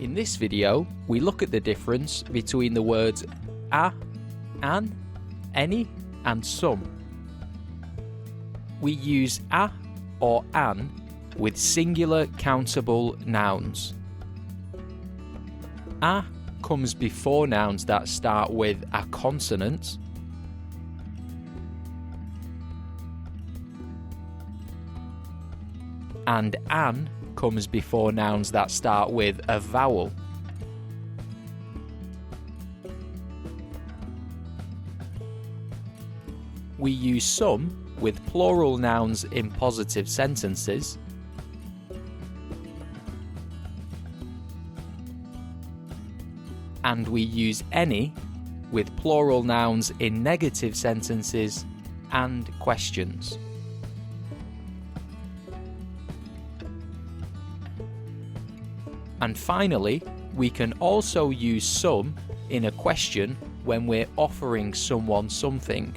In this video, we look at the difference between the words a, an, any, and some. We use a or an with singular countable nouns. A comes before nouns that start with a consonant, and an comes before nouns that start with a vowel. We use some with plural nouns in positive sentences, and we use any with plural nouns in negative sentences and questions. And finally, we can also use some in a question when we're offering someone something.